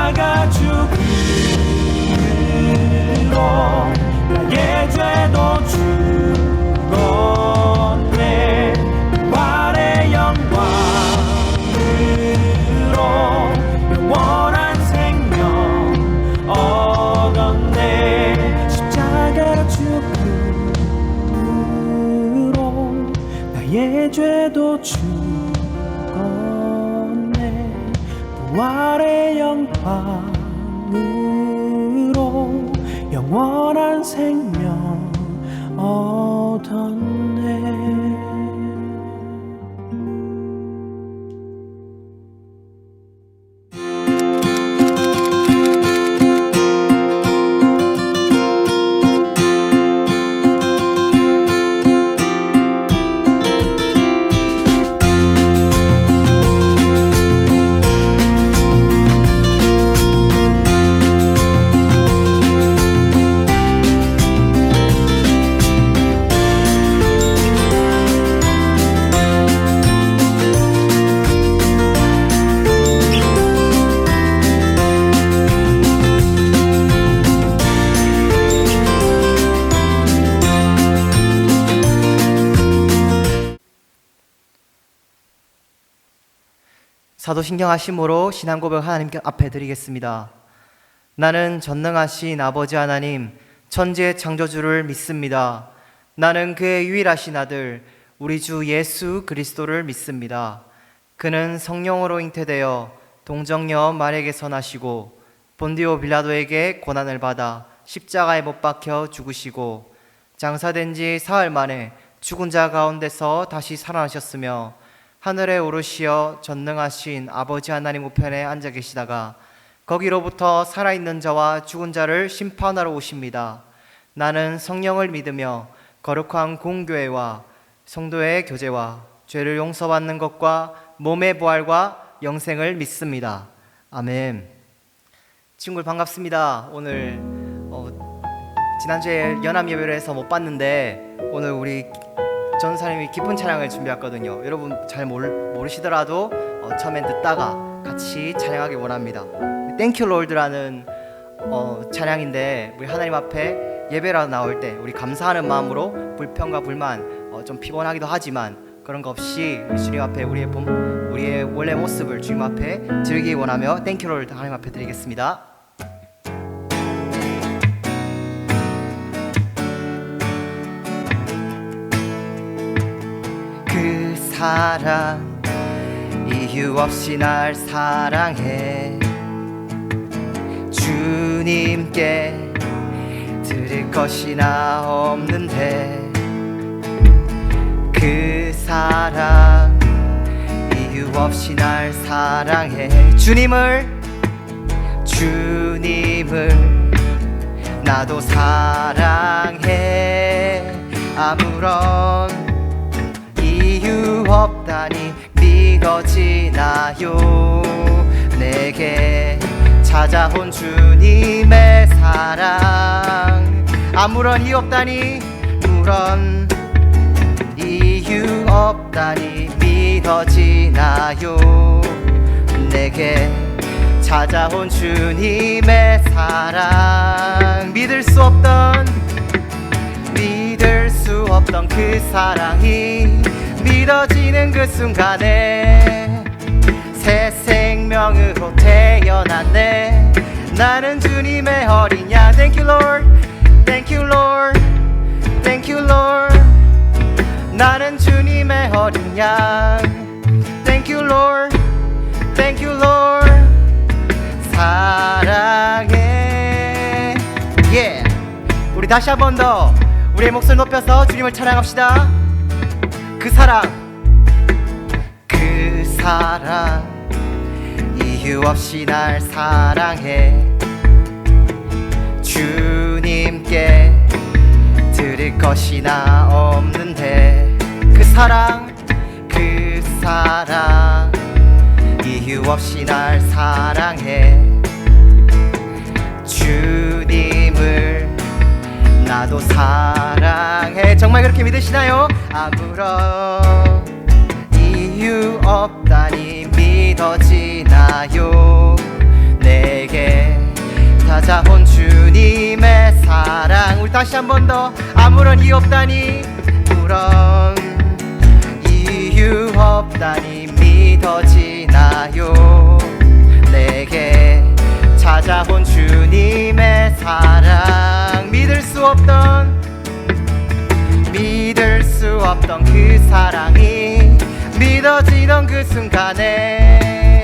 십자가 죽음으로 나의 죄도 죽었네. 부활의 영광으로 영원한 생명 얻었네. 십자가 죽음으로 나의 죄도 죽었네. 부활의 영광으로 영원한 생명 얻었네. 사도신경하심으로 신앙고백 하나님 앞에 드리겠습니다. 나는 전능하신 아버지 하나님 천지의 창조주를 믿습니다. 나는 그의 유일하신 아들 우리 주 예수 그리스도를 믿습니다. 그는 성령으로 잉태되어 동정녀 마리아에게서 나시고 본디오 빌라도에게 고난을 받아 십자가에 못 박혀 죽으시고 장사된 지 사흘 만에 죽은 자 가운데서 다시 살아나셨으며 하늘에 오르시어 전능하신 아버지 하나님 우편에 앉아 계시다가 거기로부터 살아있는 자와 죽은 자를 심판하러 오십니다. 나는 성령을 믿으며 거룩한 공교회와 성도의 교제와 죄를 용서받는 것과 몸의 부활과 영생을 믿습니다. 아멘. 친구들 반갑습니다. 오늘 지난주에 연합 예배를 해서 못 봤는데 오늘 우리 전사님이 기쁜 찬양을 준비했거든요. 여러분 잘 모르시더라도 처음엔 듣다가 같이 찬양하기 원합니다. 땡큐 롤드라는 찬양인데 우리 하나님 앞에 예배라 나올 때 우리 감사하는 마음으로 불평과 불만 좀 피곤하기도 하지만 그런 거 없이 주님 앞에 우리의 원래 모습을 주님 앞에 드리기 원하며 땡큐 롤드 하나님 앞에 드리겠습니다. 그 사랑 이유 없이 날 사랑해 주님께 드릴 것이 나 없는데 그 사랑 이유 없이 날 사랑해 주님을 나도 사랑해 아무런 이유 없다니 믿어지나요 내게 찾아온 주님의 사랑 아무런 이유 없다니 무런 이유 없다니 믿어지나요 내게 찾아온 주님의 사랑 믿을 수 없던 그 사랑이 믿어지는 그 순간에 새 생명으로 태어났네 나는 주님의 어린 양 Thank you Lord Thank you Lord Thank you Lord 나는 주님의 어린 양 Thank you Lord Thank you Lord 사랑해 yeah. 우리 다시 한 번 더 우리의 목소리 높여서 주님을 찬양합시다 그 사랑 이유 없이 날 사랑해 주님께 드릴 것이 나 없는데 그 사랑 이유 없이 날 사랑해 주님을 나도 사랑해 정말 그렇게 믿으시나요? 아무런 이유 없다니 믿어지나요 내게 다시 한 번 더. 아무런 이유 없다니, 아무런 이유 없다니 믿어지나요? 내게 찾아온 주님의 사랑, 믿을 수 없던 그 사랑이 믿어지던 그 순간에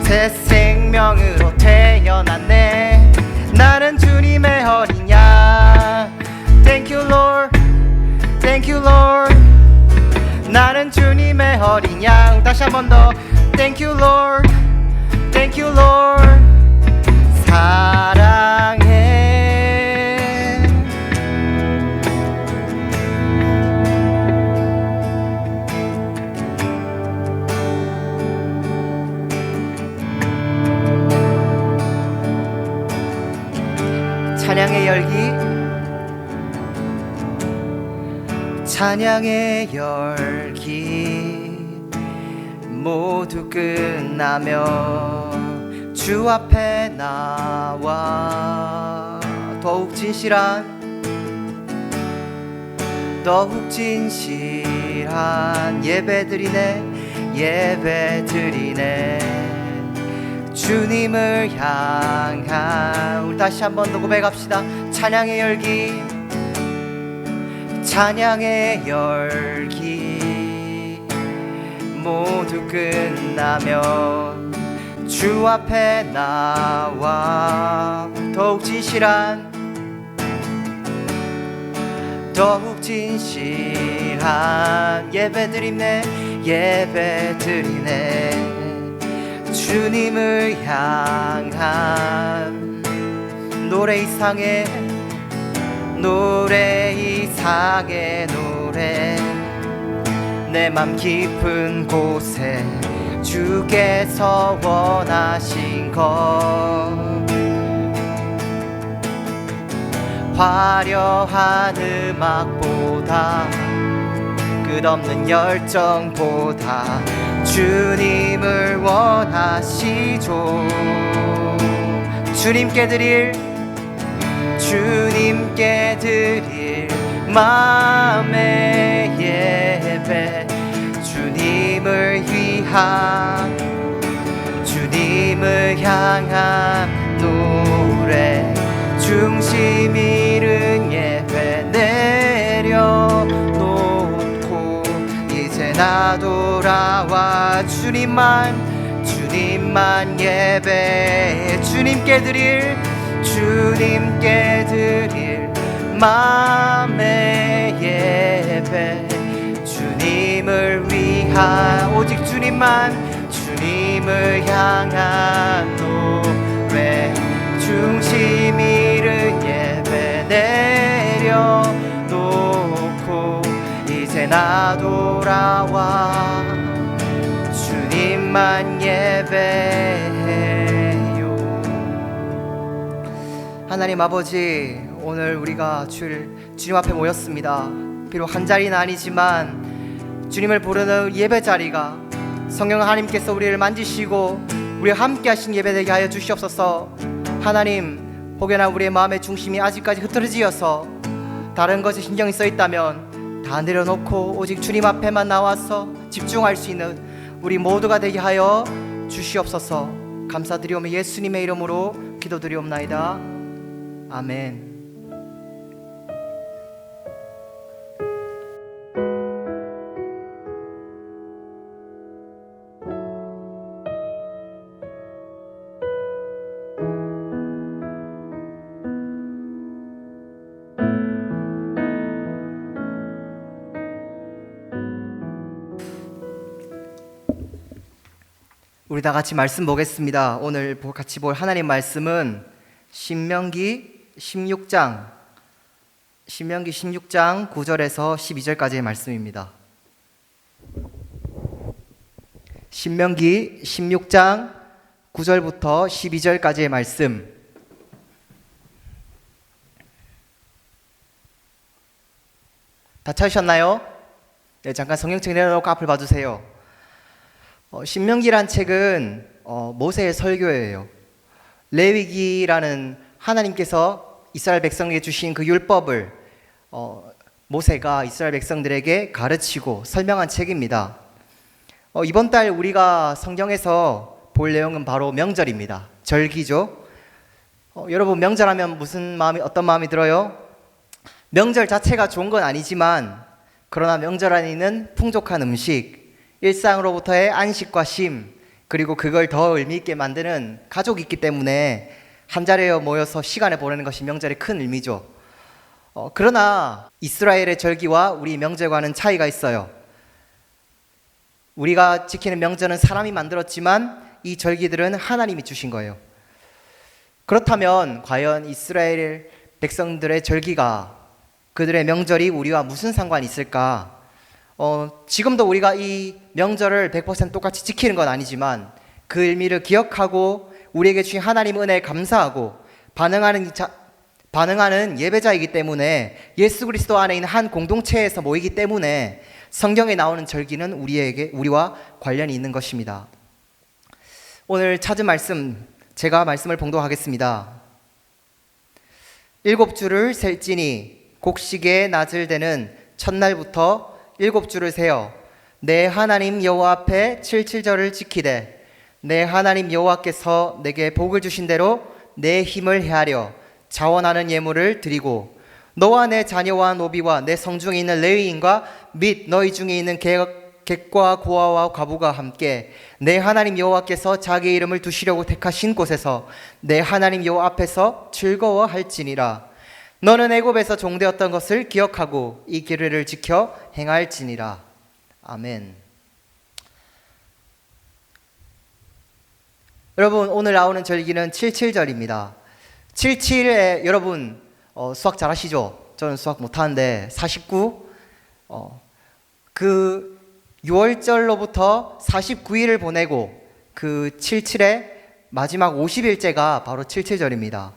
새 생명으로 태어났네. 나는 주님의 어린 양. Thank you Lord, Thank you Lord. 나는 주님의 어린 양. 다시 한 번 더. Thank you Lord, Thank you Lord. 사랑해. 찬양의 열기, 찬양의 열기 모두 끝나며 주 앞에 나와 더욱 진실한 예배드리네. 주님을 향한, 우리 다시 한 번 더 고백합시다. 찬양의 열기, 찬양의 열기 모두 끝나며 주 앞에 나와 더욱 진실한 예배드리네. 주님을 향한 노래 이상의 노래, 내 맘 깊은 곳에 주께서 원하신 것, 화려한 음악보다 끝없는 열정보다 주님을 원하시죠. 주님께 드릴 마음의 예배, 주님을 향한 노래, 중심 잃은 예배 내려놓고 이제 나 돌아와 주님만 예배해. 주님께 드릴 마음의 예배, 주님을 위한 오직 주님을 향한 노래, 중심 잃은 예배 내려놓고 이제 나 돌아와 주님만 예배해요. 하나님 아버지, 오늘 우리가 주님 앞에 모였습니다. 비록 한 자리는 아니지만 주님을 부르는 예배 자리가 성령 하나님께서 우리를 만지시고 우리와 함께 하신 예배 되게 하여 주시옵소서. 하나님, 혹여나 우리의 마음의 중심이 아직까지 흐트러지어서 다른 것에 신경이 써 있다면 다 내려놓고 오직 주님 앞에만 나와서 집중할 수 있는 우리 모두가 되게 하여 주시옵소서. 감사드리오며 예수님의 이름으로 기도드리옵나이다. 아멘. 우리 다 같이 말씀 보겠습니다. 오늘 같이 볼 하나님 말씀은 신명기 16장 9절에서 12절까지의 말씀입니다. 신명기 16장 9절부터 12절까지의 말씀. 다 찾으셨나요? 네, 잠깐 성경책 내려놓고 앞을 봐주세요. 신명기란 책은 모세의 설교예요. 레위기라는 하나님께서 이스라엘 백성에게 주신 그 율법을 모세가 이스라엘 백성들에게 가르치고 설명한 책입니다. 이번 달 우리가 성경에서 볼 내용은 바로 명절입니다. 절기죠. 여러분, 명절하면 어떤 마음이 들어요? 명절 자체가 좋은 건 아니지만, 그러나 명절 안에는 풍족한 음식, 일상으로부터의 안식과 쉼, 그리고 그걸 더 의미 있게 만드는 가족이 있기 때문에 한 자리에 모여서 시간을 보내는 것이 명절의 큰 의미죠. 그러나 이스라엘의 절기와 우리 명절과는 차이가 있어요. 우리가 지키는 명절은 사람이 만들었지만 이 절기들은 하나님이 주신 거예요. 그렇다면 과연 이스라엘 백성들의 절기가, 그들의 명절이 우리와 무슨 상관이 있을까? 지금도 우리가 이 명절을 100% 똑같이 지키는 건 아니지만 그 의미를 기억하고 우리에게 주신 하나님 은혜에 감사하고 반응하는 예배자이기 때문에, 예수 그리스도 안에 있는 한 공동체에서 모이기 때문에 성경에 나오는 절기는 우리와 관련이 있는 것입니다. 오늘 찾은 말씀, 제가 말씀을 봉독하겠습니다. 7주를 셀지니 곡식의 낮을 되는 첫날부터 7주를 세어 내 하나님 여호와 앞에 77절을 지키되 내 하나님 여호와께서 내게 복을 주신 대로 내 힘을 헤아려 자원하는 예물을 드리고 너와 내 자녀와 노비와 내 성중에 있는 레위인과 및 너희 중에 있는 객과 고아와 과부가 함께 내 하나님 여호와께서 자기 이름을 두시려고 택하신 곳에서 내 하나님 여호와 앞에서 즐거워할지니라. 너는 애굽에서 종되었던 것을 기억하고 이 규례를 지켜 행할지니라. 아멘. 여러분, 오늘 나오는 절기는 77절입니다. 77에 여러분 수학 잘 하시죠? 저는 수학 못하는데 49, 그 6월절로부터 49일을 보내고 그 77의 마지막 50일째가 바로 77절입니다.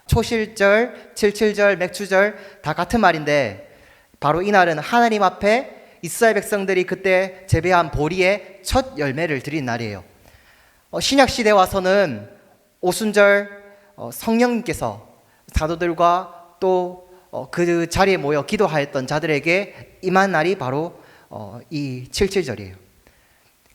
초실절, 77절, 맥추절 다 같은 말인데, 바로 이날은 하나님 앞에 이스라엘 백성들이 그때 재배한 보리의 첫 열매를 드린 날이에요. 신약시대에 와서는 오순절, 성령님께서 사도들과 또 그 자리에 모여 기도하였던 자들에게 임한 날이 바로 이 77절이에요.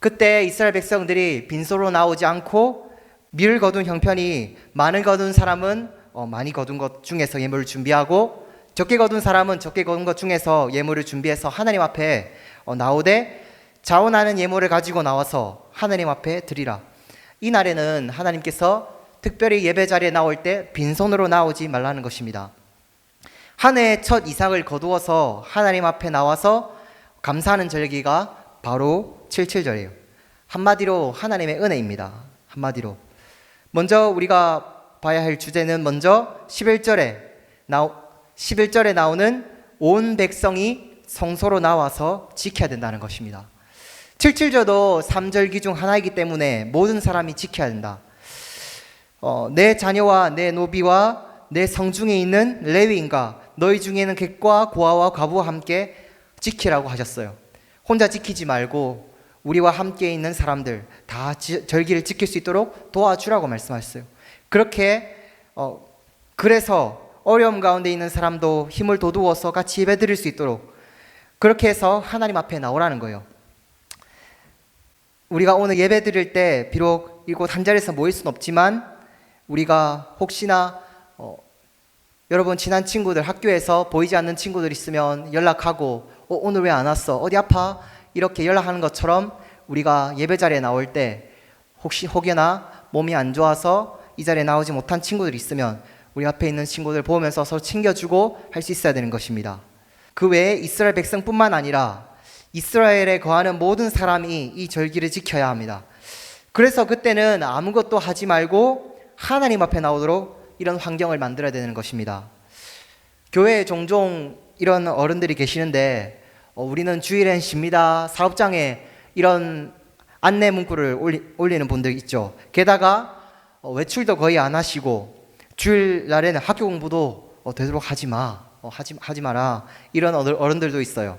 그때 이스라엘 백성들이 빈소로 나오지 않고 밀을 거둔 형편이, 많은 거둔 사람은 많이 거둔 것 중에서 예물을 준비하고 적게 거둔 사람은 적게 거둔 것 중에서 예물을 준비해서 하나님 앞에 나오되 자원하는 예물을 가지고 나와서 하나님 앞에 드리라. 이 날에는 하나님께서 특별히 예배 자리에 나올 때 빈손으로 나오지 말라는 것입니다. 한 해의 첫 이삭을 거두어서 하나님 앞에 나와서 감사하는 절기가 바로 77절이에요. 한마디로 하나님의 은혜입니다. 한마디로. 먼저 우리가 봐야 할 주제는 먼저 11절에 나오는 온 백성이 성소로 나와서 지켜야 된다는 것입니다. 77절도 3절기 중 하나이기 때문에 모든 사람이 지켜야 된다. 내 자녀와 내 노비와 내 성중에 있는 레위인과 너희 중에는 객과 고아와 과부와 함께 지키라고 하셨어요. 혼자 지키지 말고 우리와 함께 있는 사람들 다 절기를 지킬 수 있도록 도와주라고 말씀하셨어요. 그렇게 그래서 어려움 가운데 있는 사람도 힘을 돋우어서 같이 예배 드릴 수 있도록 그렇게 해서 하나님 앞에 나오라는 거예요. 우리가 오늘 예배 드릴 때 비록 이곳 한 자리에서 모일 수는 없지만 우리가 혹시나 여러분 친한 친구들, 학교에서 보이지 않는 친구들 있으면 연락하고 오늘 왜 안 왔어? 어디 아파? 이렇게 연락하는 것처럼 우리가 예배 자리에 나올 때 혹여나 몸이 안 좋아서 이 자리에 나오지 못한 친구들이 있으면 우리 앞에 있는 친구들 보면서 서로 챙겨주고 할 수 있어야 되는 것입니다. 그 외에 이스라엘 백성뿐만 아니라 이스라엘에 거하는 모든 사람이 이 절기를 지켜야 합니다. 그래서 그때는 아무것도 하지 말고 하나님 앞에 나오도록 이런 환경을 만들어야 되는 것입니다. 교회에 종종 이런 어른들이 계시는데 우리는 주일엔 쉽니다. 사업장에 이런 안내 문구를 올리는 분들 있죠. 게다가 외출도 거의 안 하시고 주일날에는 학교 공부도 되도록 하지 마라. 이런 어른들도 있어요.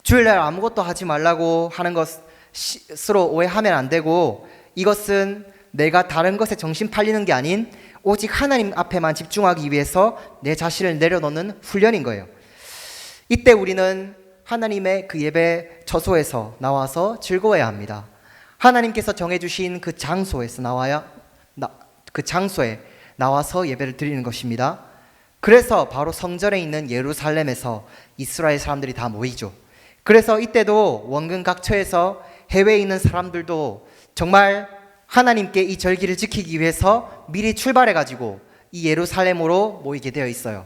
주일날 아무것도 하지 말라고 하는 것으로 오해하면 안 되고, 이것은 내가 다른 것에 정신 팔리는 게 아닌 오직 하나님 앞에만 집중하기 위해서 내 자신을 내려놓는 훈련인 거예요. 이때 우리는 하나님의 그 예배 처소에서 나와서 즐거워야 합니다. 하나님께서 정해주신 그 장소에서 그 장소에 나와서 예배를 드리는 것입니다. 그래서 바로 성전에 있는 예루살렘에서 이스라엘 사람들이 다 모이죠. 그래서 이때도 원근 각처에서 해외에 있는 사람들도 정말 하나님께 이 절기를 지키기 위해서 미리 출발해가지고 이 예루살렘으로 모이게 되어 있어요.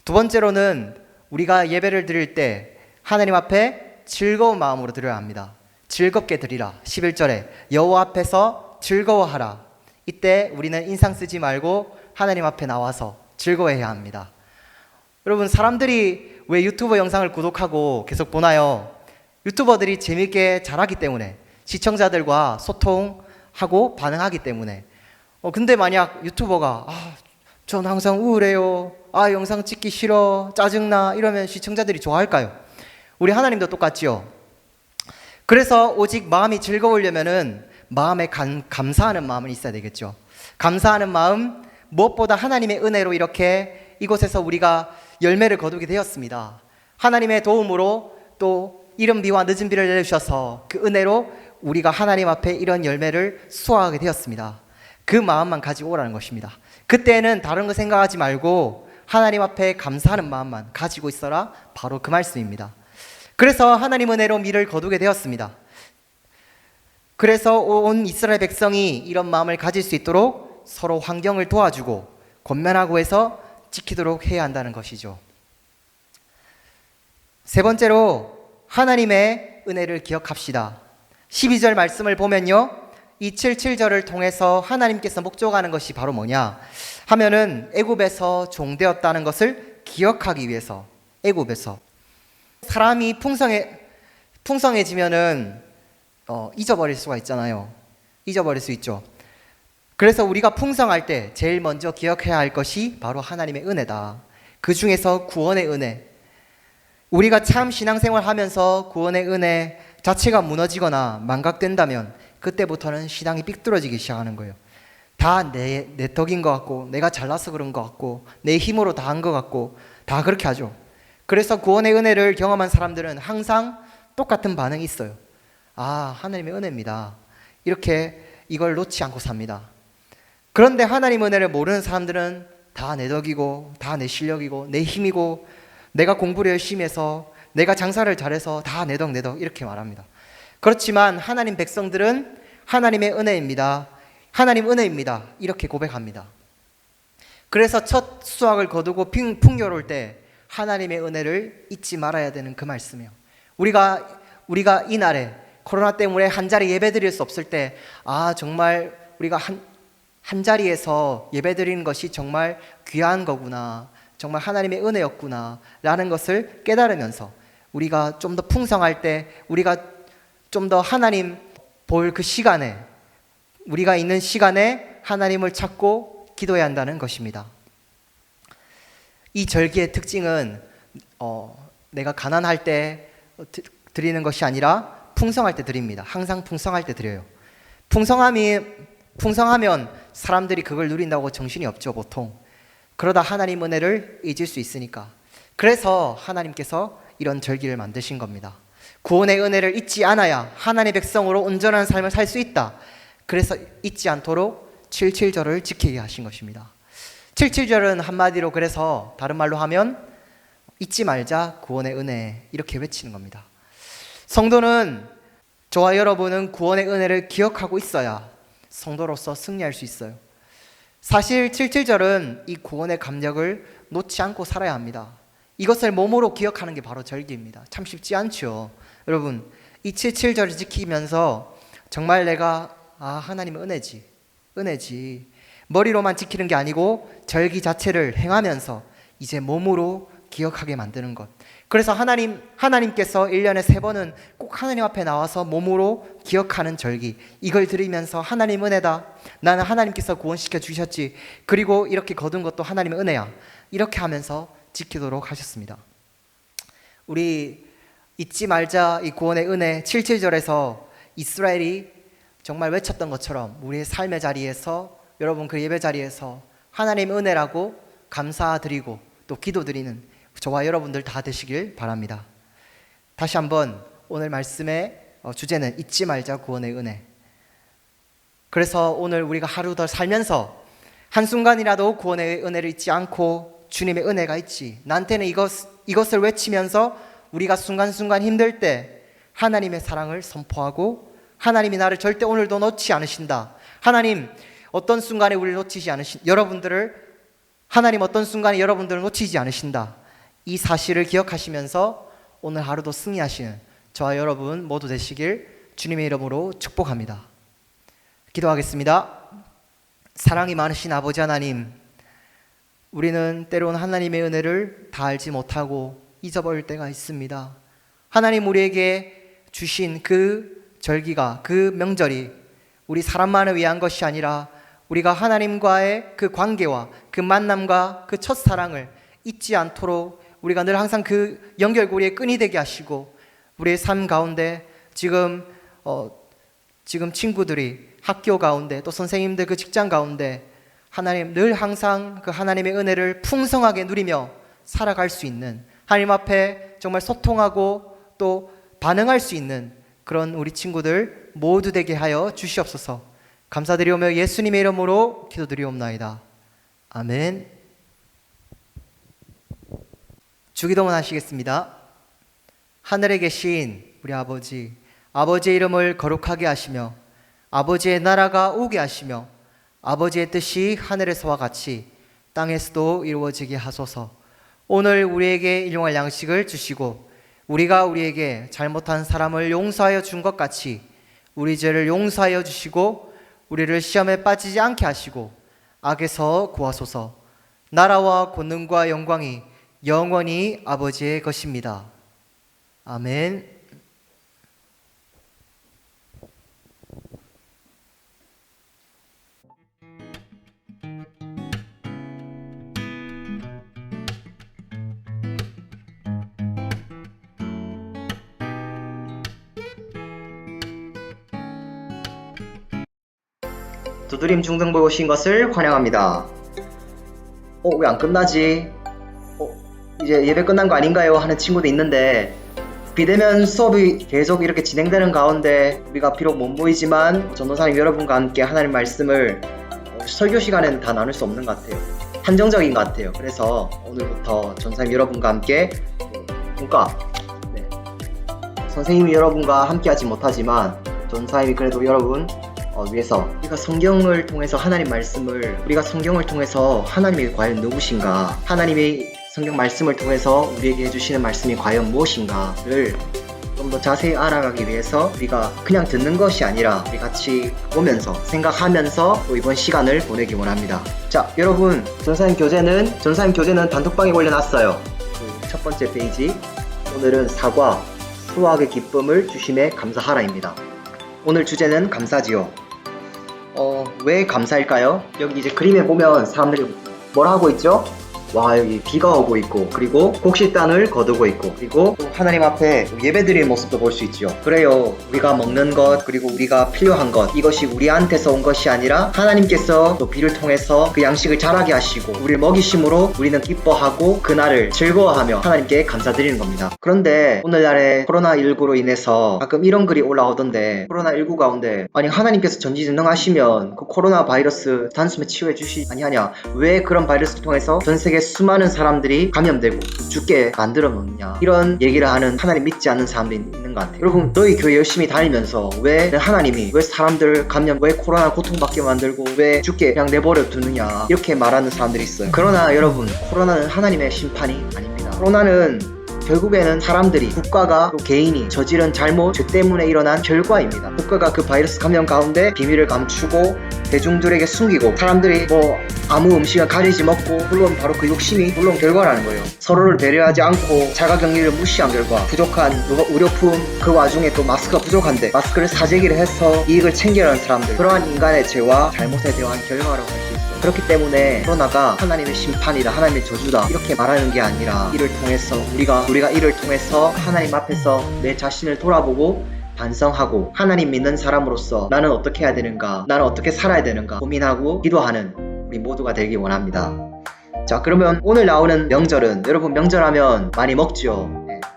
두 번째로는 우리가 예배를 드릴 때 하나님 앞에 즐거운 마음으로 드려야 합니다. 즐겁게 드리라. 11절에 여호와 앞에서 즐거워하라. 이때 우리는 인상 쓰지 말고 하나님 앞에 나와서 즐거워해야 합니다. 여러분, 사람들이 왜 유튜버 영상을 구독하고 계속 보나요? 유튜버들이 재밌게 잘하기 때문에, 시청자들과 소통하고 반응하기 때문에. 근데 만약 유튜버가 전 항상 우울해요, 영상 찍기 싫어, 짜증나, 이러면 시청자들이 좋아할까요? 우리 하나님도 똑같지요. 그래서 오직 마음이 즐거우려면은 마음에 감사하는 마음은 있어야 되겠죠. 감사하는 마음, 무엇보다 하나님의 은혜로 이렇게 이곳에서 우리가 열매를 거두게 되었습니다. 하나님의 도움으로 또 이른 비와 늦은 비를 내주셔서 그 은혜로 우리가 하나님 앞에 이런 열매를 수확하게 되었습니다. 그 마음만 가지고 오라는 것입니다. 그때는 다른 거 생각하지 말고 하나님 앞에 감사하는 마음만 가지고 있어라. 바로 그 말씀입니다. 그래서 하나님 은혜로 미를 거두게 되었습니다. 그래서 온 이스라엘 백성이 이런 마음을 가질 수 있도록 서로 환경을 도와주고 권면하고 해서 지키도록 해야 한다는 것이죠. 세 번째로 하나님의 은혜를 기억합시다. 12절 말씀을 보면요, 이 77절을 통해서 하나님께서 목적하는 것이 바로 뭐냐 하면은 애굽에서 종되었다는 것을 기억하기 위해서. 애굽에서 사람이 풍성해지면은 잊어버릴 수가 있잖아요. 잊어버릴 수 있죠. 그래서 우리가 풍성할 때 제일 먼저 기억해야 할 것이 바로 하나님의 은혜다. 그 중에서 구원의 은혜. 우리가 참 신앙생활 하면서 구원의 은혜 자체가 무너지거나 망각된다면 그때부터는 신앙이 삐뚤어지기 시작하는 거예요. 다 내 덕인 것 같고, 내가 잘나서 그런 것 같고, 내 힘으로 다 한 것 같고, 다 그렇게 하죠. 그래서 구원의 은혜를 경험한 사람들은 항상 똑같은 반응이 있어요. 하나님의 은혜입니다. 이렇게 이걸 놓지 않고 삽니다. 그런데 하나님 은혜를 모르는 사람들은 다 내 덕이고, 다 내 실력이고, 내 힘이고, 내가 공부를 열심히 해서, 내가 장사를 잘해서 다 내 덕 이렇게 말합니다. 그렇지만 하나님 백성들은 하나님의 은혜입니다. 하나님 은혜입니다. 이렇게 고백합니다. 그래서 첫 수확을 거두고 풍요로울 때 하나님의 은혜를 잊지 말아야 되는 그 말씀이에요. 우리가 이날에 코로나 때문에 한 자리 예배 드릴 수 없을 때 정말 우리가 한 자리에서 예배 드리는 것이 정말 귀한 거구나, 정말 하나님의 은혜였구나 라는 것을 깨달으면서 우리가 좀 더 풍성할 때, 우리가 좀 더 하나님 볼 그 시간에, 우리가 있는 시간에 하나님을 찾고 기도해야 한다는 것입니다. 이 절기의 특징은 내가 가난할 때 드리는 것이 아니라 풍성할 때 드립니다. 항상 풍성할 때 드려요. 풍성하면 사람들이 그걸 누린다고 정신이 없죠, 보통. 그러다 하나님 은혜를 잊을 수 있으니까. 그래서 하나님께서 이런 절기를 만드신 겁니다. 구원의 은혜를 잊지 않아야 하나님의 백성으로 온전한 삶을 살 수 있다. 그래서 잊지 않도록 77절을 지키게 하신 것입니다. 77절은 한마디로, 그래서 다른 말로 하면 잊지 말자 구원의 은혜, 이렇게 외치는 겁니다. 성도는, 저와 여러분은 구원의 은혜를 기억하고 있어야 성도로서 승리할 수 있어요. 사실 77절은 이 구원의 감격을 놓지 않고 살아야 합니다. 이것을 몸으로 기억하는 게 바로 절기입니다. 참 쉽지 않죠. 여러분, 이 77절을 지키면서 정말 내가 하나님의 은혜지 머리로만 지키는 게 아니고 절기 자체를 행하면서 이제 몸으로 기억하게 만드는 것. 그래서 하나님께서 1년에 3번은 꼭 하나님 앞에 나와서 몸으로 기억하는 절기, 이걸 드리면서 하나님 은혜다, 나는 하나님께서 구원시켜 주셨지, 그리고 이렇게 거둔 것도 하나님의 은혜야, 이렇게 하면서 지키도록 하셨습니다. 우리 잊지 말자 이 구원의 은혜, 77절에서 이스라엘이 정말 외쳤던 것처럼 우리의 삶의 자리에서 여러분 그 예배 자리에서 하나님의 은혜라고 감사드리고 또 기도드리는 저와 여러분들 다 되시길 바랍니다. 다시 한번 오늘 말씀의 주제는 잊지 말자 구원의 은혜. 그래서 오늘 우리가 하루 더 살면서 한순간이라도 구원의 은혜를 잊지 않고 주님의 은혜가 있지, 나한테는 이것을 외치면서 우리가 순간순간 힘들 때 하나님의 사랑을 선포하고 하나님이 나를 절대 오늘도 놓지 않으신다. 하나님 어떤 순간에 우리를 놓치지 하나님 어떤 순간에 여러분들을 놓치지 않으신다. 이 사실을 기억하시면서 오늘 하루도 승리하시는 저와 여러분 모두 되시길 주님의 이름으로 축복합니다. 기도하겠습니다. 사랑이 많으신 아버지 하나님, 우리는 때론 하나님의 은혜를 다 알지 못하고 잊어버릴 때가 있습니다. 하나님 우리에게 주신 그 절기가, 그 명절이 우리 사람만을 위한 것이 아니라 우리가 하나님과의 그 관계와 그 만남과 그 첫사랑을 잊지 않도록 우리가 늘 항상 그 연결고리의 끈이 되게 하시고, 우리의 삶 가운데 지금 친구들이 학교 가운데 또 선생님들 그 직장 가운데 하나님 늘 항상 그 하나님의 은혜를 풍성하게 누리며 살아갈 수 있는, 하나님 앞에 정말 소통하고 또 반응할 수 있는 그런 우리 친구들 모두 되게 하여 주시옵소서. 감사드리오며 예수님의 이름으로 기도드리옵나이다. 아멘. 주기도문 하시겠습니다. 하늘에 계신 우리 아버지, 아버지의 이름을 거룩하게 하시며 아버지의 나라가 오게 하시며 아버지의 뜻이 하늘에서와 같이 땅에서도 이루어지게 하소서. 오늘 우리에게 일용할 양식을 주시고 우리가 우리에게 잘못한 사람을 용서하여 준 것 같이 우리 죄를 용서하여 주시고 우리를 시험에 빠지지 않게 하시고 악에서 구하소서. 나라와 권능과 영광이 영원히 아버지의 것입니다. 아멘. 두드림 중등부 오신 것을 환영합니다. 왜 안 끝나지? 이제 예배 끝난 거 아닌가요? 하는 친구도 있는데, 비대면 수업이 계속 이렇게 진행되는 가운데 우리가 비록 못 모이지만 전도사님 여러분과 함께 하나님 말씀을 설교 시간에는 다 나눌 수 없는 것 같아요. 한정적인 것 같아요. 그래서 오늘부터 전도사님 여러분과 함께 선생님이 여러분과 함께 하지 못하지만 전도사님이 그래도 여러분 위해서 우리가 성경을 통해서 하나님 말씀을, 우리가 성경을 통해서 하나님이 과연 누구신가, 하나님의 성경 말씀을 통해서 우리에게 해주시는 말씀이 과연 무엇인가를 좀 더 자세히 알아가기 위해서 우리가 그냥 듣는 것이 아니라 우리 같이 보면서 생각하면서 또 이번 시간을 보내기 원합니다. 자, 여러분 전사님 교재는 단톡방에 올려놨어요. 첫 번째 페이지, 오늘은 사과, 수확의 기쁨을 주심에 감사하라입니다. 오늘 주제는 감사지요. 왜 감사일까요? 여기 이제 그림에 보면 사람들이 뭘 하고 있죠? 와, 여기 비가 오고 있고, 그리고 곡식단을 거두고 있고, 그리고 또 하나님 앞에 예배드리는 모습도 볼 수 있죠. 그래요, 우리가 먹는 것, 그리고 우리가 필요한 것, 이것이 우리한테서 온 것이 아니라 하나님께서 또 비를 통해서 그 양식을 자라게 하시고 우리를 먹이심으로 우리는 기뻐하고 그날을 즐거워하며 하나님께 감사드리는 겁니다. 그런데 오늘날에 코로나19로 인해서 가끔 이런 글이 올라오던데, 코로나19 가운데 아니 하나님께서 전지전능하시면 그 코로나 바이러스 단숨에 치유해 주시지 아니하냐, 왜 그런 바이러스를 통해서 전 세계 수많은 사람들이 감염되고 죽게 만들어 놓느냐, 이런 얘기를 하는 하나님 믿지 않는 사람들이 있는 것 같아요. 여러분, 너희 교회 열심히 다니면서 왜 하나님이 왜 사람들 감염, 왜 코로나 고통받게 만들고 왜 죽게 그냥 내버려 두느냐, 이렇게 말하는 사람들이 있어요. 그러나 여러분, 코로나는 하나님의 심판이 아닙니다. 코로나는 결국에는 사람들이, 국가가 또 개인이 저지른 잘못, 죄 때문에 일어난 결과입니다. 국가가 그 바이러스 감염 가운데 비밀을 감추고 대중들에게 숨기고 사람들이 아무 음식을 가리지 먹고, 물론 바로 그 욕심이 물론 결과라는 거예요. 서로를 배려하지 않고 자가격리를 무시한 결과, 부족한 의료품, 그 와중에 또 마스크가 부족한데 마스크를 사재기를 해서 이익을 챙겨라는 사람들, 그러한 인간의 죄와 잘못에 대한 결과라고 할 수 있어요. 그렇기 때문에 코로나가 하나님의 심판이다, 하나님의 저주다, 이렇게 말하는 게 아니라 이를 통해서 우리가 이를 통해서 하나님 앞에서 내 자신을 돌아보고 반성하고 하나님 믿는 사람으로서 나는 어떻게 해야 되는가, 나는 어떻게 살아야 되는가 고민하고 기도하는 우리 모두가 되길 원합니다. 자, 그러면 오늘 나오는 명절은, 여러분 명절하면 많이 먹죠.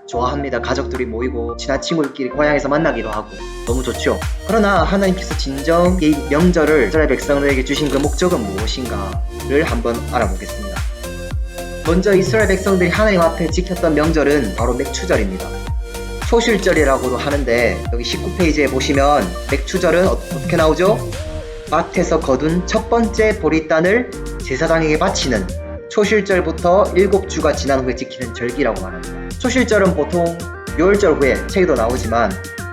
좋아합니다. 가족들이 모이고 친한 친구들끼리 고향에서 만나기도 하고 너무 좋죠. 그러나 하나님께서 진정 이 명절을 이스라엘 백성들에게 주신 그 목적은 무엇인가를 한번 알아보겠습니다. 먼저 이스라엘 백성들이 하나님 앞에 지켰던 명절은 바로 맥추절입니다. 초실절이라고도 하는데 여기 19페이지에 보시면 맥추절은 어떻게 나오죠? 밭에서 거둔 첫 번째 보리단을 제사장에게 바치는 초실절부터 7주가 지난 후에 지키는 절기라고 말합니다. 초실절은 보통 묘월절 후에 책에도 나오지만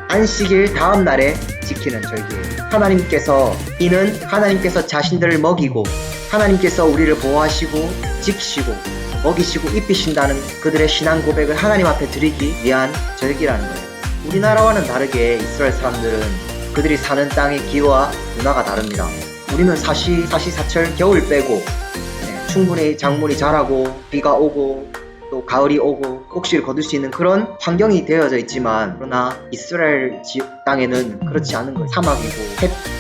안식일 다음 날에 지키는 절기예요. 이는 하나님께서 자신들을 먹이고 하나님께서 우리를 보호하시고 지키시고 먹이시고 입히신다는 그들의 신앙 고백을 하나님 앞에 드리기 위한 절기라는 거예요. 우리나라와는 다르게 이스라엘 사람들은 그들이 사는 땅의 기후와 문화가 다릅니다. 우리는 사시사철 겨울 빼고 충분히 작물이 자라고 비가 오고 또 가을이 오고 곡식을 거둘 수 있는 그런 환경이 되어져 있지만, 그러나 이스라엘 땅에는 그렇지 않은 거예요. 사막이고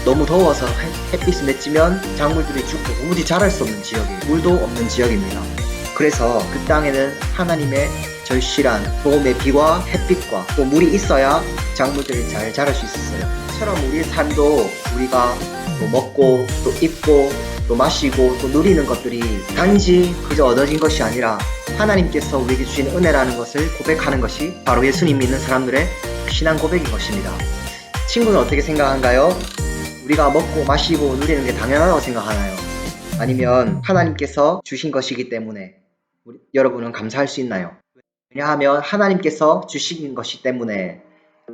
너무 더워서 햇빛이 맺히면 작물들이 죽고 도무지 자랄 수 없는 지역이에요. 물도 없는 지역입니다. 그래서 그 땅에는 하나님의 절실한 도움의 비와 햇빛과 또 물이 있어야 작물들이 잘 자랄 수 있었어요. 처럼 우리의 삶도 우리가 또 먹고 또 입고 또 마시고 또 누리는 것들이 단지 그저 얻어진 것이 아니라 하나님께서 우리에게 주신 은혜라는 것을 고백하는 것이 바로 예수님 믿는 사람들의 신앙 고백인 것입니다. 친구는 어떻게 생각한가요? 우리가 먹고 마시고 누리는 게 당연하다고 생각하나요? 아니면 하나님께서 주신 것이기 때문에 여러분은 감사할 수 있나요? 왜냐하면 하나님께서 주신 것이기 때문에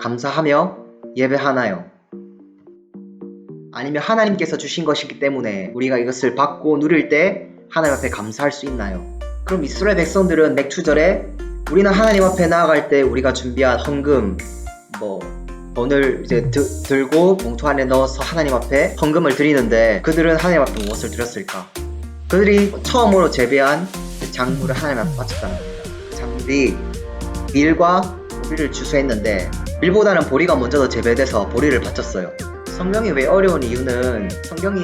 감사하며 예배하나요? 아니면 하나님께서 주신 것이기 때문에 우리가 이것을 받고 누릴 때 하나님 앞에 감사할 수 있나요? 그럼 이스라엘 백성들은 맥추절에 우리는 하나님 앞에 나아갈 때 우리가 준비한 헌금, 돈을 이제 들고 봉투 안에 넣어서 하나님 앞에 헌금을 드리는데, 그들은 하나님 앞에 무엇을 드렸을까? 그들이 처음으로 재배한 작물을 하나님 앞에 바쳤다는 겁니다. 작물이 밀과 보리를 추수했는데 밀보다는 보리가 먼저 더 재배돼서 보리를 바쳤어요. 성경이 왜 어려운 이유는, 성경이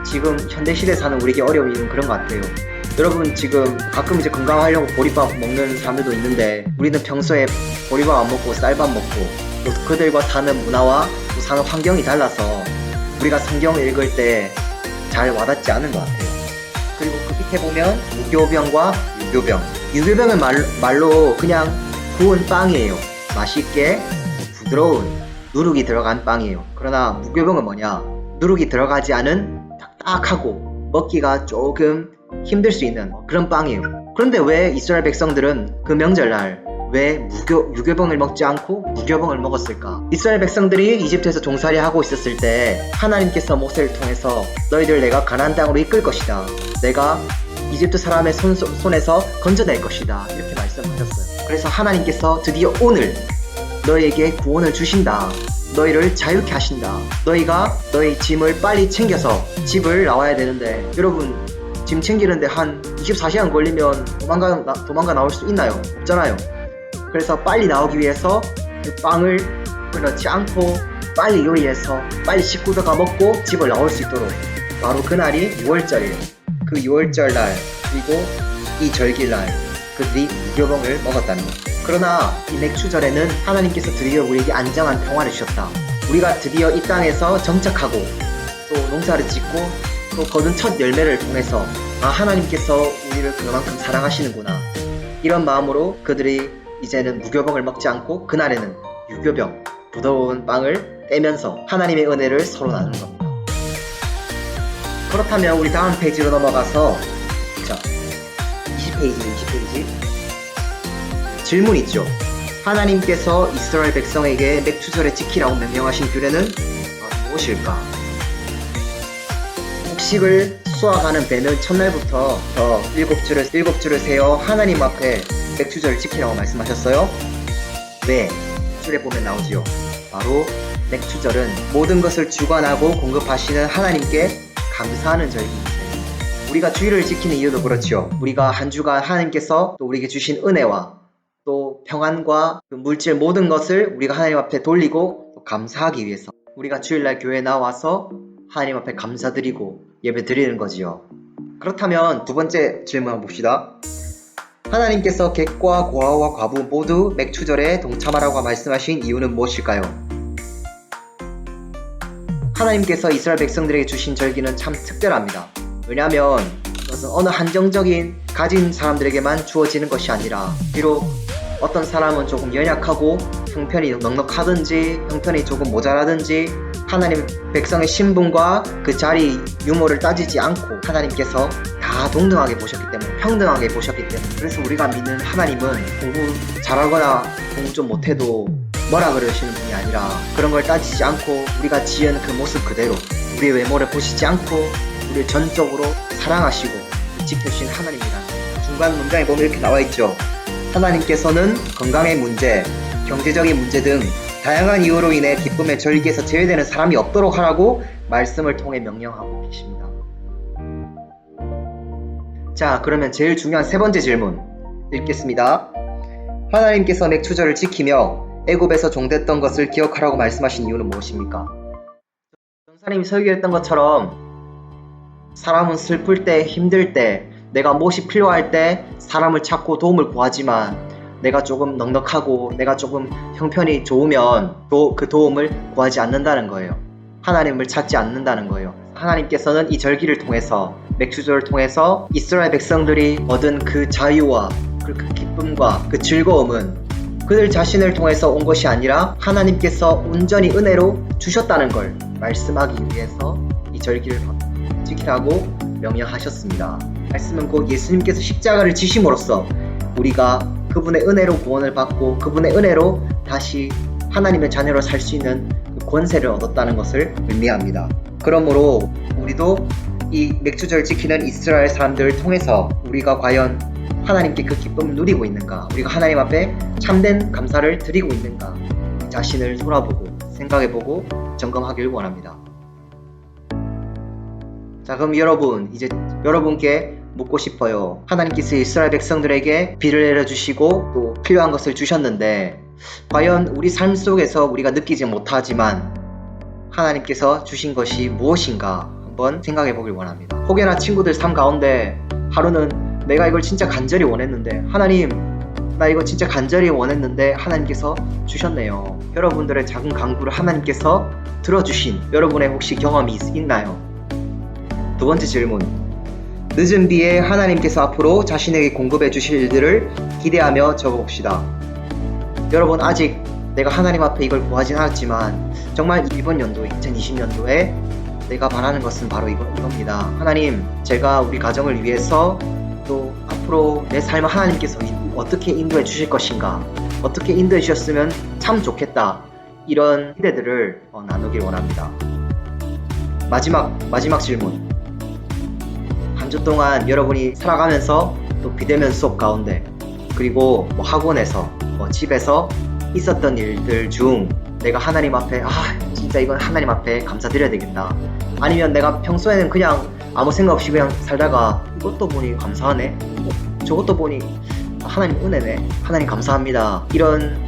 지금 현대시대에 사는 우리에게 어려운 이유는 그런 것 같아요. 여러분 지금 가끔 이제 건강하려고 보리밥 먹는 사람들도 있는데, 우리는 평소에 보리밥 안 먹고 쌀밥 먹고 또 그들과 사는 문화와 또 사는 환경이 달라서 우리가 성경을 읽을 때 잘 와닿지 않은 것 같아요. 그리고 그 밑에 보면 무교병과 유교병. 유교병은 말로 그냥 구운 빵이에요. 맛있게 부드러운 누룩이 들어간 빵이에요. 그러나 무교병은 뭐냐? 누룩이 들어가지 않은 딱딱하고 먹기가 조금 힘들 수 있는 그런 빵이에요. 그런데 왜 이스라엘 백성들은 그 명절날 왜 유교병을 먹지 않고 무교병을 먹었을까? 이스라엘 백성들이 이집트에서 종살이 하고 있었을 때 하나님께서 모세를 통해서 너희들 내가 가나안 땅으로 이끌 것이다, 내가 이집트 사람의 손에서 건져낼 것이다, 이렇게 말씀하셨어요. 그래서 하나님께서 드디어 오늘 너희에게 구원을 주신다, 너희를 자유케 하신다, 너희가 너희 짐을 빨리 챙겨서 집을 나와야 되는데, 여러분 짐 챙기는데 한 24시간 걸리면 도망가 나올 수 있나요? 없잖아요. 그래서 빨리 나오기 위해서 그 빵을 넣지 않고 빨리 요리해서 빨리 식구들과 먹고 집을 나올 수 있도록, 바로 그날이 6월절이에요. 그 6월절 날, 그리고 이 절기날 그들이 무교병을 먹었다는 것. 그러나 이 맥추절에는 하나님께서 드디어 우리에게 안정한 평화를 주셨다, 우리가 드디어 이 땅에서 정착하고 또 농사를 짓고 또 거둔 첫 열매를 통해서 하나님께서 우리를 그만큼 사랑하시는구나, 이런 마음으로 그들이 이제는 무교병을 먹지 않고 그날에는 유교병, 부드러운 빵을 떼면서 하나님의 은혜를 서로 나누는 겁니다. 그렇다면 우리 다음 페이지로 넘어가서 20페이지 질문 있죠. 하나님께서 이스라엘 백성에게 맥추절에 지키라고 명령하신 규례는 무엇일까? 곡식을 수확하는 배는 첫날부터 7줄을 세어 하나님 앞에 맥추절을 지키라고 말씀하셨어요. 왜? 줄에 보면 나오지요. 바로 맥추절은 모든 것을 주관하고 공급하시는 하나님께 감사하는 절기입니다. 우리가 주일을 지키는 이유도 그렇지요. 우리가 한 주간 하나님께서 또 우리에게 주신 은혜와 또 평안과 그 물질 모든 것을 우리가 하나님 앞에 돌리고 또 감사하기 위해서 우리가 주일날 교회에 나와서 하나님 앞에 감사드리고 예배 드리는 거지요. 그렇다면 두 번째 질문 한번 봅시다. 하나님께서 객과 고아와 과부 모두 맥추절에 동참하라고 말씀하신 이유는 무엇일까요? 하나님께서 이스라엘 백성들에게 주신 절기는 참 특별합니다. 왜냐하면 그것은 어느 한정적인 가진 사람들에게만 주어지는 것이 아니라 비록 어떤 사람은 조금 연약하고 형편이 넉넉하든지 형편이 조금 모자라든지 하나님 백성의 신분과 그 자리 유무를 따지지 않고 하나님께서 다 동등하게 보셨기 때문에 평등하게 보셨기 때문에 그래서 우리가 믿는 하나님은 공부 잘하거나 공부 좀 못해도 뭐라 그러시는 분이 아니라 그런 걸 따지지 않고 우리가 지은 그 모습 그대로 우리의 외모를 보시지 않고 우리를 전적으로 사랑하시고 지켜주신 하나님이라는 중간 문장에 보면 이렇게 나와있죠. 하나님께서는 건강의 문제, 경제적인 문제 등 다양한 이유로 인해 기쁨의 절기에서 제외되는 사람이 없도록 하라고 말씀을 통해 명령하고 계십니다. 자, 그러면 제일 중요한 세 번째 질문 읽겠습니다. 하나님께서 맥추절을 지키며 애굽에서 종됐던 것을 기억하라고 말씀하신 이유는 무엇입니까? 전사님이 설교했던 것처럼 사람은 슬플 때, 힘들 때, 내가 무엇이 필요할 때 사람을 찾고 도움을 구하지만 내가 조금 넉넉하고 내가 조금 형편이 좋으면 그 도움을 구하지 않는다는 거예요. 하나님을 찾지 않는다는 거예요. 하나님께서는 이 절기를 통해서 맥추절을 통해서 이스라엘 백성들이 얻은 그 자유와 그 기쁨과 그 즐거움은 그들 자신을 통해서 온 것이 아니라 하나님께서 온전히 은혜로 주셨다는 걸 말씀하기 위해서 이 절기를 지키라고 명령하셨습니다. 말씀은 곧 예수님께서 십자가를 지심으로써 우리가 그분의 은혜로 구원을 받고 그분의 은혜로 다시 하나님의 자녀로 살 수 있는 그 권세를 얻었다는 것을 의미합니다. 그러므로 우리도 이 맥추절 지키는 이스라엘 사람들을 통해서 우리가 과연 하나님께 그 기쁨을 누리고 있는가, 우리가 하나님 앞에 참된 감사를 드리고 있는가, 자신을 돌아보고 생각해보고 점검하길 원합니다. 자, 그럼 여러분, 이제 여러분께 묻고 싶어요. 하나님께서 이스라엘 백성들에게 비를 내려주시고 또 필요한 것을 주셨는데 과연 우리 삶 속에서 우리가 느끼지 못하지만 하나님께서 주신 것이 무엇인가 한번 생각해 보길 원합니다. 혹여나 친구들 삶 가운데 하루는 내가 이걸 진짜 간절히 원했는데 하나님 나 이거 진짜 간절히 원했는데 하나님께서 주셨네요. 여러분들의 작은 간구를 하나님께서 들어주신 여러분의 혹시 경험이 있나요? 두 번째 질문, 늦은 비에 하나님께서 앞으로 자신에게 공급해 주실 일들을 기대하며 적어봅시다. 여러분, 아직 내가 하나님 앞에 이걸 구하진 않았지만 정말 이번 연도 2020년도에 내가 바라는 것은 바로 이겁니다. 하나님, 제가 우리 가정을 위해서 또 앞으로 내 삶을 하나님께서 어떻게 인도해 주실 것인가, 어떻게 인도해 주셨으면 참 좋겠다, 이런 기대들을 나누길 원합니다. 마지막 질문, 한 주 동안 여러분이 살아가면서 또 비대면 수업 가운데 그리고 학원에서 집에서 있었던 일들 중 내가 하나님 앞에 진짜 이건 하나님 앞에 감사드려야 되겠다, 아니면 내가 평소에는 그냥 아무 생각 없이 그냥 살다가 이것도 보니 감사하네, 저것도 보니 하나님 은혜네, 하나님 감사합니다, 이런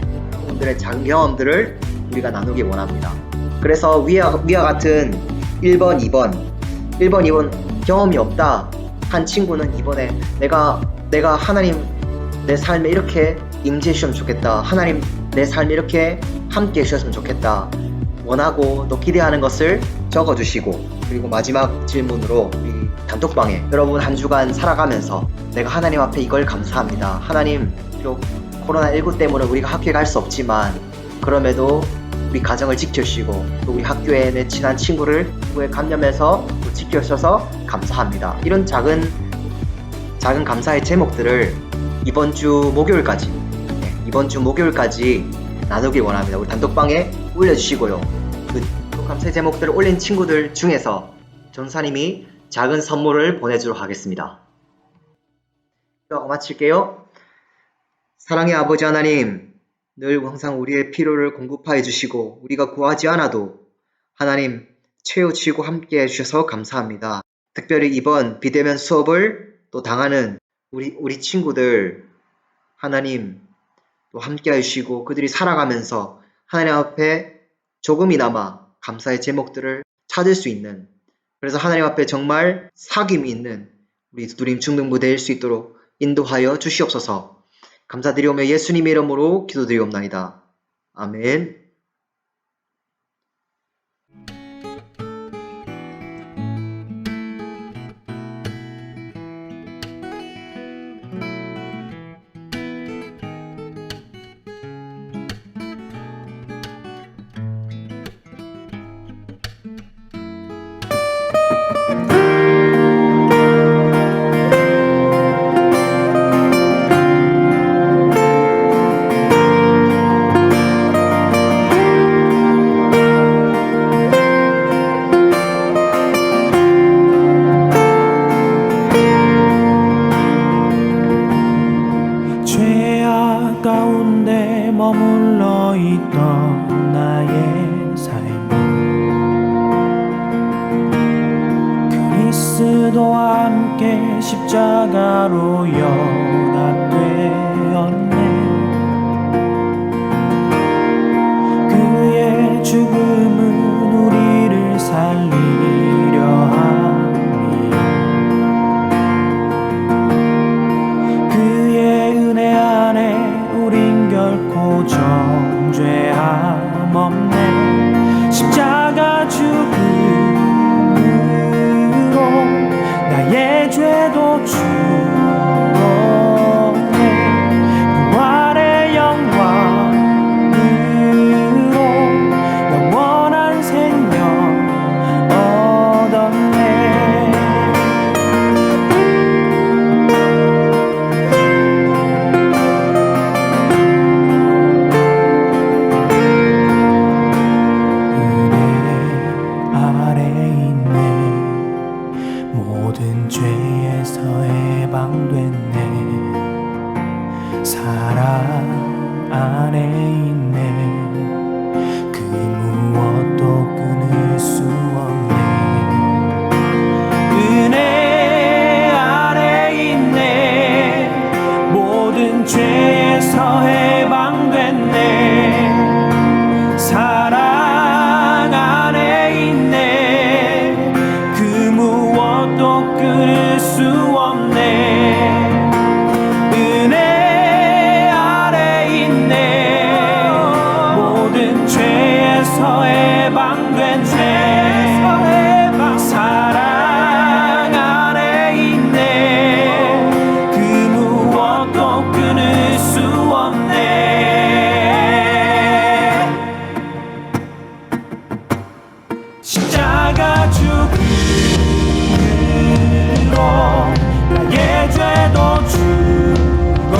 분들의 작은 경험들을 우리가 나누기 원합니다. 그래서 위와 같은 1번, 2번 경험이 없다 한 친구는 이번에 내가 하나님 내 삶에 이렇게 임재해 주셨으면 좋겠다, 하나님 내 삶에 이렇게 함께 해주셨으면 좋겠다 원하고 또 기대하는 것을 적어주시고, 그리고 마지막 질문으로 우리 단톡방에 여러분 한 주간 살아가면서 내가 하나님 앞에 이걸 감사합니다, 하나님 비록 코로나19 때문에 우리가 학교에 갈 수 없지만 그럼에도 우리 가정을 지켜주시고 또 우리 학교에 내 친한 친구를 감염해서 또 지켜주셔서 감사합니다, 이런 작은 감사의 제목들을 이번 주 목요일까지 나누길 원합니다. 우리 단톡방에 올려주시고요. 그 감사의 제목들을 올린 친구들 중에서 전사님이 작은 선물을 보내주도록 하겠습니다. 하고 마칠게요. 사랑의 아버지 하나님, 늘 항상 우리의 필요를 공급하여 주시고 우리가 구하지 않아도 하나님 채워주시고 함께 해주셔서 감사합니다. 특별히 이번 비대면 수업을 또 당하는 우리 친구들 하나님 또 함께 해주시고 그들이 살아가면서 하나님 앞에 조금이나마 감사의 제목들을 찾을 수 있는, 그래서 하나님 앞에 정말 사귐이 있는 우리 두드림 중등부 될 수 있도록 인도하여 주시옵소서. 감사드리오며 예수님의 이름으로 기도드리옵나이다. 아멘. 죄악 가운데 머물러 있던 나의 삶이 그리스도와 함께 십자가로 연합되었네. 그의 죽음은 우리를 살리려 함이요 그의 은혜 안에 우린 결코 정죄함 없네. 십자가 죽음으로 나의 죄도 죽었네. 부활의 영광으로 영원한 생명 얻었네. 모든 죄에서 해방됐네. 사랑 안에 있네. 그 무엇도 끊을 수 없네. 은혜 안에 있네. 모든 죄에서 해방됐네. 사랑 안에 있네. 그 무엇도 끊을 수 없네. 은혜 아래 있네. 모든 죄에서 해방됐네. 사랑 안에 있네. 그 무엇도 끊을 수 없네. 십자가 죽음으로 나의 죄도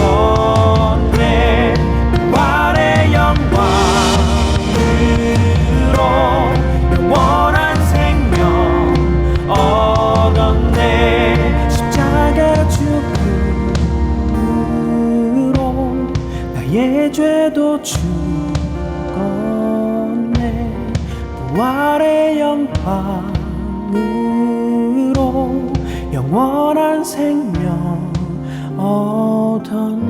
죽었네. 부활의 영광으로 영원한 생명 얻었네. 십자가 죽음으로 나의 죄도 죽었네. 부활의 영광으로 영원한 생명 얻었네.